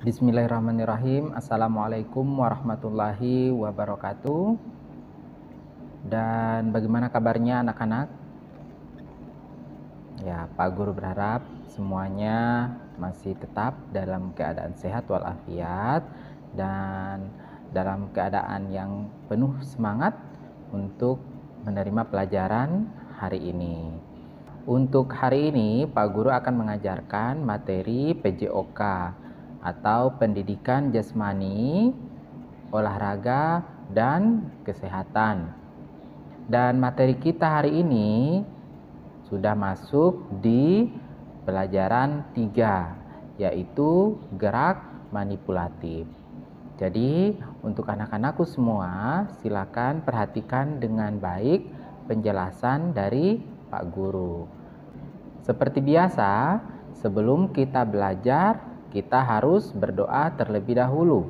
Bismillahirrahmanirrahim. Assalamualaikum warahmatullahi wabarakatuh. Dan bagaimana kabarnya anak-anak? Ya, Pak Guru berharap semuanya masih tetap dalam keadaan sehat walafiat dan dalam keadaan yang penuh semangat untuk menerima pelajaran hari ini. Untuk hari ini, Pak Guru akan mengajarkan materi PJOK atau pendidikan jasmani, olahraga, dan kesehatan. Dan materi kita hari ini sudah masuk di pelajaran 3, yaitu gerak manipulatif. Jadi untuk anak-anakku semua, silakan perhatikan dengan baik penjelasan dari Pak Guru. Seperti biasa, sebelum kita belajar, kita harus berdoa terlebih dahulu.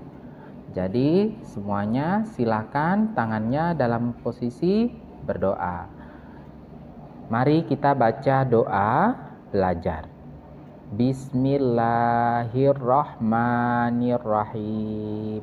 Jadi semuanya silakan tangannya dalam posisi berdoa. Mari kita baca doa belajar. Bismillahirrahmanirrahim.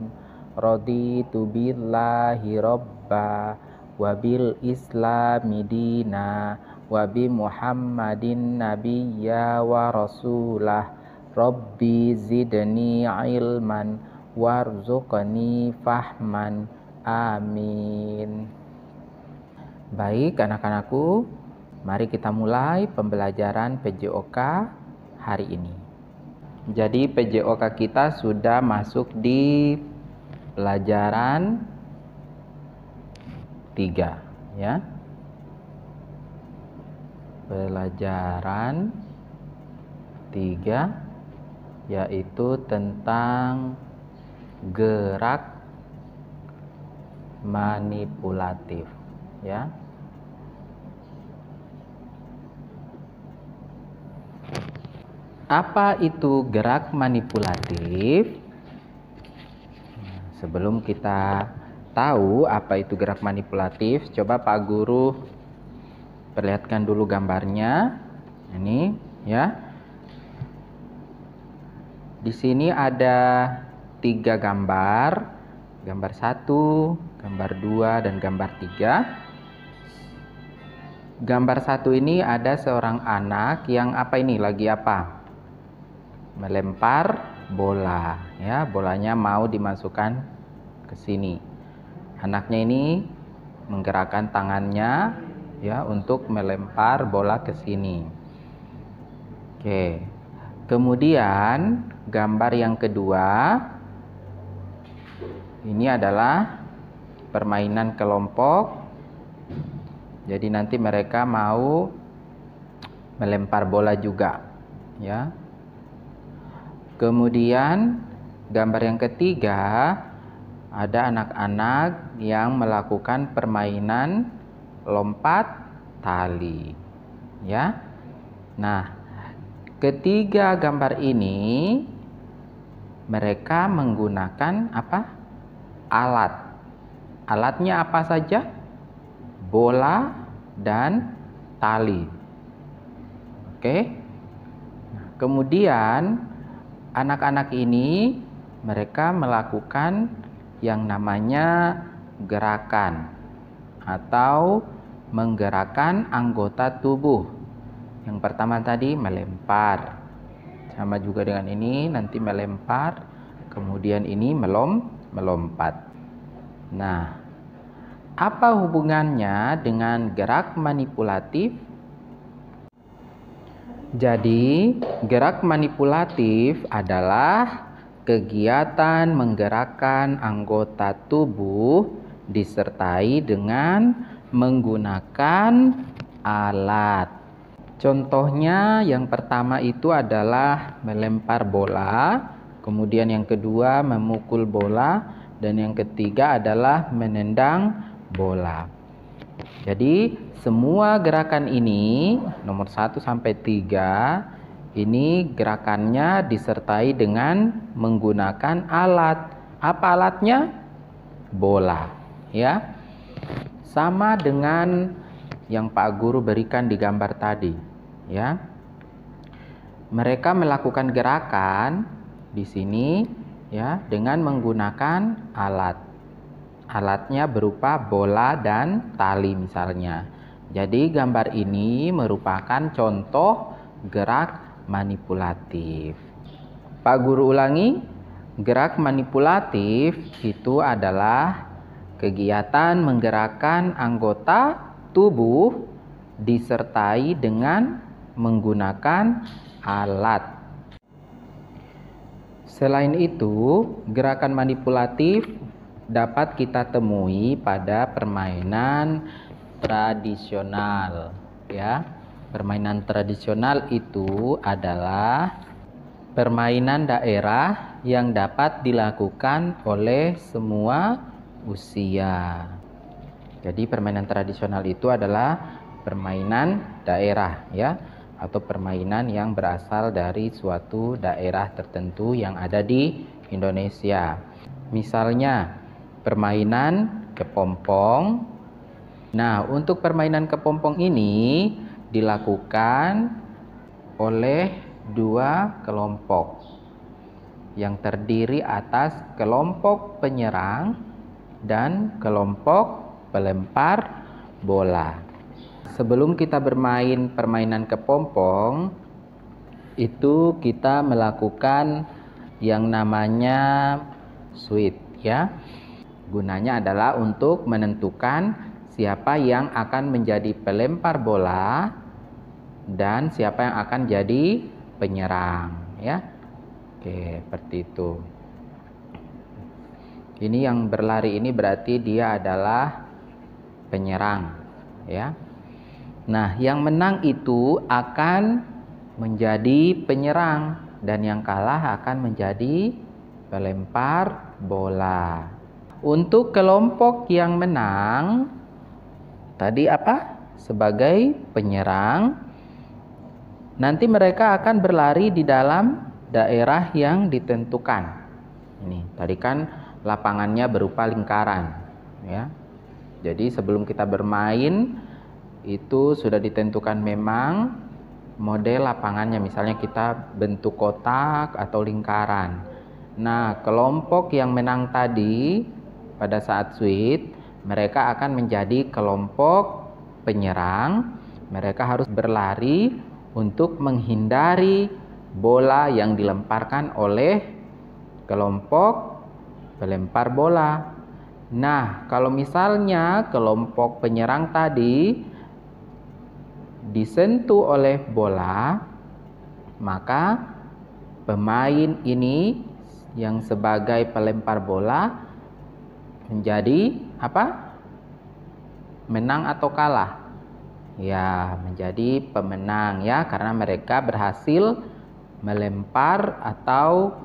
Raditu billahi robba wabil islami dina wabi muhammadin nabiyya wa rasulah. Rabbi zidni ilman warzuqni fahman. Amin. Baik anak-anakku, mari kita mulai pembelajaran PJOK hari ini. Jadi PJOK kita sudah masuk di pelajaran 3, ya. Pelajaran 3 yaitu tentang gerak manipulatif, ya. Apa itu gerak manipulatif? Sebelum kita tahu apa itu gerak manipulatif, coba Pak Guru perlihatkan dulu gambarnya. Ini, ya. Di sini ada 3 gambar. Gambar 1, gambar 2, dan gambar 3. Gambar 1 ini ada seorang anak yang lagi apa? Melempar bola, ya. Bolanya mau dimasukkan ke sini. Anaknya ini menggerakkan tangannya, ya, untuk melempar bola ke sini. Oke. Kemudian gambar yang kedua ini adalah permainan kelompok. Jadi nanti mereka mau melempar bola juga, ya. Kemudian gambar yang ketiga ada anak-anak yang melakukan permainan lompat tali, ya. Nah, ketiga gambar ini mereka menggunakan apa? Alat. Alatnya apa saja? Bola dan tali. Oke. Kemudian anak-anak ini mereka melakukan yang namanya gerakan atau menggerakkan anggota tubuh. Yang pertama tadi melempar, sama juga dengan ini, nanti melempar, kemudian ini melompat. Nah, apa hubungannya dengan gerak manipulatif? Jadi, gerak manipulatif adalah kegiatan menggerakkan anggota tubuh disertai dengan menggunakan alat. Contohnya yang pertama itu adalah melempar bola, kemudian yang kedua memukul bola, dan yang ketiga adalah menendang bola. Jadi semua gerakan ini nomor 1 sampai 3 ini gerakannya disertai dengan menggunakan alat. Apa alatnya? Bola, ya. Sama dengan yang Pak Guru berikan di gambar tadi, ya. Mereka melakukan gerakan di sini ya dengan menggunakan alat. Alatnya berupa bola dan tali misalnya. Jadi gambar ini merupakan contoh gerak manipulatif. Pak Guru ulangi, gerak manipulatif itu adalah kegiatan menggerakkan anggota tubuh disertai dengan menggunakan alat. Selain itu, gerakan manipulatif dapat kita temui pada permainan tradisional, ya. Permainan tradisional itu adalah permainan daerah yang dapat dilakukan oleh semua usia. Jadi permainan tradisional itu adalah permainan daerah ya, atau permainan yang berasal dari suatu daerah tertentu yang ada di Indonesia. Misalnya permainan kepompong. Nah, untuk permainan kepompong ini dilakukan oleh dua kelompok yang terdiri atas kelompok penyerang dan kelompok pelempar bola. Sebelum kita bermain permainan kepompong, itu kita melakukan yang namanya sweep ya. Gunanya adalah untuk menentukan siapa yang akan menjadi pelempar bola dan siapa yang akan jadi penyerang ya. Oke, seperti itu. Ini yang berlari ini berarti dia adalah penyerang ya. Nah, yang menang itu akan menjadi penyerang dan yang kalah akan menjadi pelempar bola. Untuk kelompok yang menang tadi apa? Sebagai penyerang, nanti mereka akan berlari di dalam daerah yang ditentukan. Ini tadi kan lapangannya berupa lingkaran ya. Jadi sebelum kita bermain itu sudah ditentukan memang model lapangannya, misalnya kita bentuk kotak atau lingkaran. Nah, kelompok yang menang tadi pada saat sweep, mereka akan menjadi kelompok penyerang. Mereka harus berlari untuk menghindari bola yang dilemparkan oleh kelompok pelempar bola. Nah, kalau misalnya kelompok penyerang tadi disentuh oleh bola, maka pemain ini yang sebagai pelempar bola menjadi apa? Menang atau kalah? Ya, menjadi pemenang ya, karena mereka berhasil melempar atau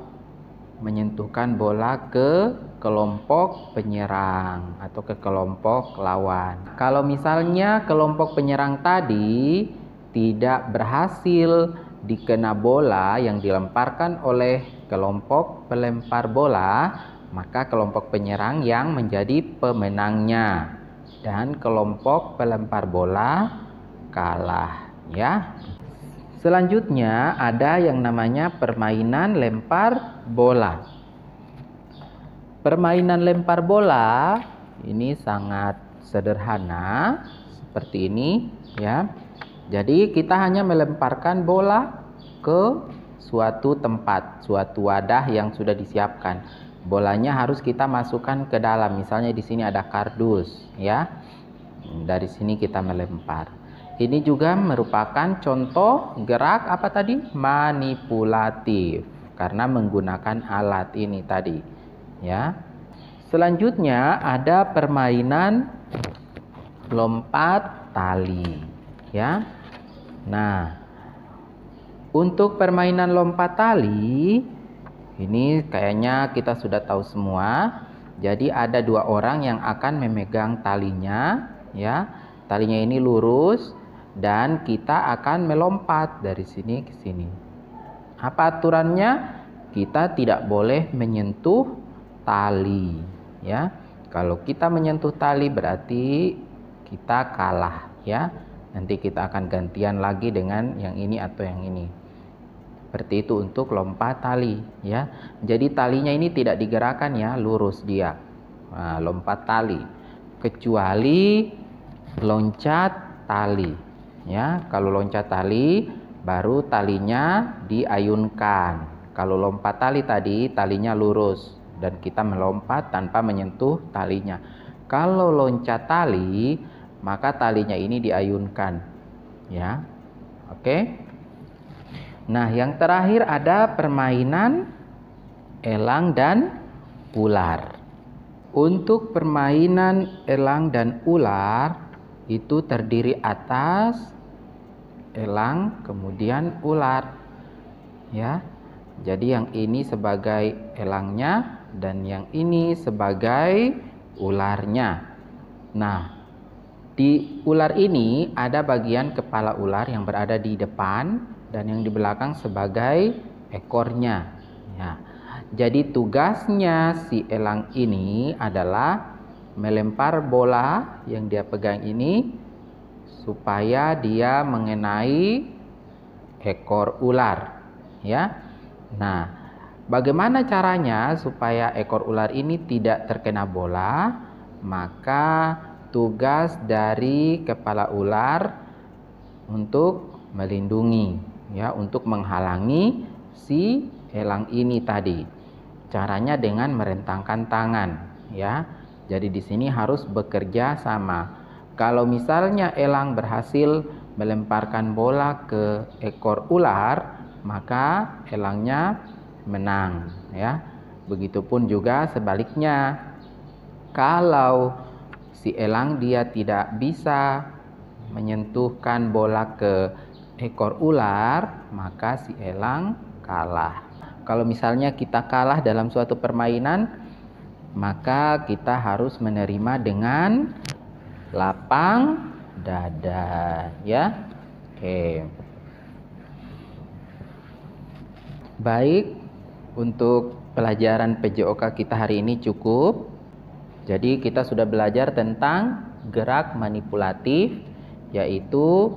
menyentuhkan bola ke kelompok penyerang atau ke kelompok lawan. Kalau misalnya kelompok penyerang tadi tidak berhasil dikena bola yang dilemparkan oleh kelompok pelempar bola, maka kelompok penyerang yang menjadi pemenangnya dan kelompok pelempar bola kalah ya. Selanjutnya ada yang namanya permainan lempar bola. Permainan lempar bola ini sangat sederhana seperti ini ya. Jadi kita hanya melemparkan bola ke suatu tempat, suatu wadah yang sudah disiapkan. Bolanya harus kita masukkan ke dalam. Misalnya di sini ada kardus ya. Dari sini kita melempar. Ini juga merupakan contoh gerak apa tadi? Manipulatif, karena menggunakan alat ini tadi ya. Selanjutnya ada permainan lompat tali ya. Nah, untuk permainan lompat tali ini kayaknya kita sudah tahu semua. Jadi ada dua orang yang akan memegang talinya ya. Talinya ini lurus dan kita akan melompat dari sini ke sini. Apa aturannya? Kita tidak boleh menyentuh tali ya. Kalau kita menyentuh tali berarti kita kalah ya. Nanti kita akan gantian lagi dengan yang ini atau yang ini. Seperti itu untuk lompat tali ya. Jadi talinya ini tidak digerakkan ya, lurus dia. Nah, lompat tali. Kecuali loncat tali ya. Kalau loncat tali baru talinya diayunkan. Kalau lompat tali tadi talinya lurus dan kita melompat tanpa menyentuh talinya. Kalau loncat tali maka talinya ini diayunkan ya. Oke. Nah, yang terakhir ada permainan elang dan ular. Untuk permainan elang dan ular itu terdiri atas elang kemudian ular. Ya. Jadi yang ini sebagai elangnya dan yang ini sebagai ularnya. Nah, di ular ini ada bagian kepala ular yang berada di depan dan yang di belakang sebagai ekornya ya. Jadi tugasnya si elang ini adalah melempar bola yang dia pegang ini supaya dia mengenai ekor ular ya. Nah, bagaimana caranya supaya ekor ular ini tidak terkena bola? Maka tugas dari kepala ular untuk melindungi ya, untuk menghalangi si elang ini tadi. Caranya dengan merentangkan tangan ya. Jadi di sini harus bekerja sama. Kalau misalnya elang berhasil melemparkan bola ke ekor ular, maka elangnya menang ya. Begitupun juga sebaliknya. Kalau si elang dia tidak bisa menyentuhkan bola ke ekor ular, maka si elang kalah. Kalau misalnya kita kalah dalam suatu permainan, maka kita harus menerima dengan lapang dada ya. Oke. Baik, untuk pelajaran PJOK kita hari ini cukup. Jadi kita sudah belajar tentang gerak manipulatif, yaitu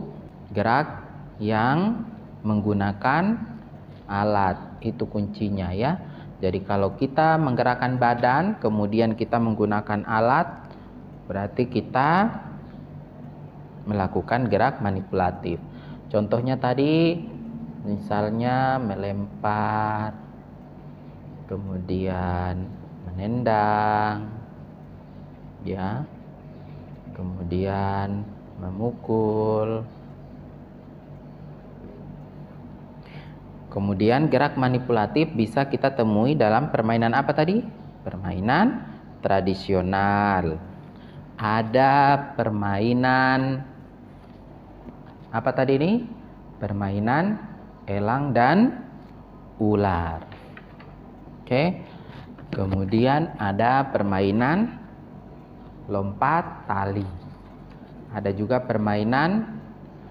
gerak yang menggunakan alat. Itu kuncinya ya. Jadi kalau kita menggerakkan badan kemudian kita menggunakan alat, berarti kita melakukan gerak manipulatif. Contohnya tadi misalnya melempar, kemudian menendang ya, kemudian memukul. Kemudian gerak manipulatif bisa kita temui dalam permainan apa tadi? Permainan tradisional. Ada permainan apa tadi ini? Permainan elang dan ular. Oke. Kemudian ada permainan lompat tali. Ada juga permainan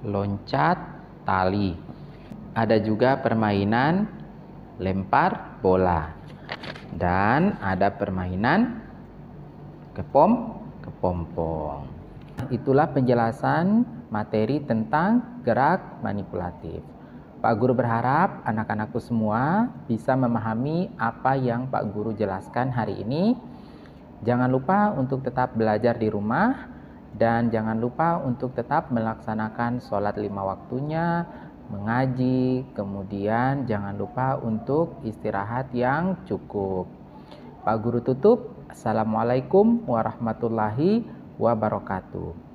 loncat tali. Ada juga permainan lempar bola. Dan ada permainan kepompong. Itulah penjelasan materi tentang gerak manipulatif. Pak Guru berharap anak-anakku semua bisa memahami apa yang Pak Guru jelaskan hari ini. Jangan lupa untuk tetap belajar di rumah dan jangan lupa untuk tetap melaksanakan sholat 5 waktunya, mengaji, kemudian jangan lupa untuk istirahat yang cukup. Pak Guru tutup. Assalamualaikum warahmatullahi wabarakatuh.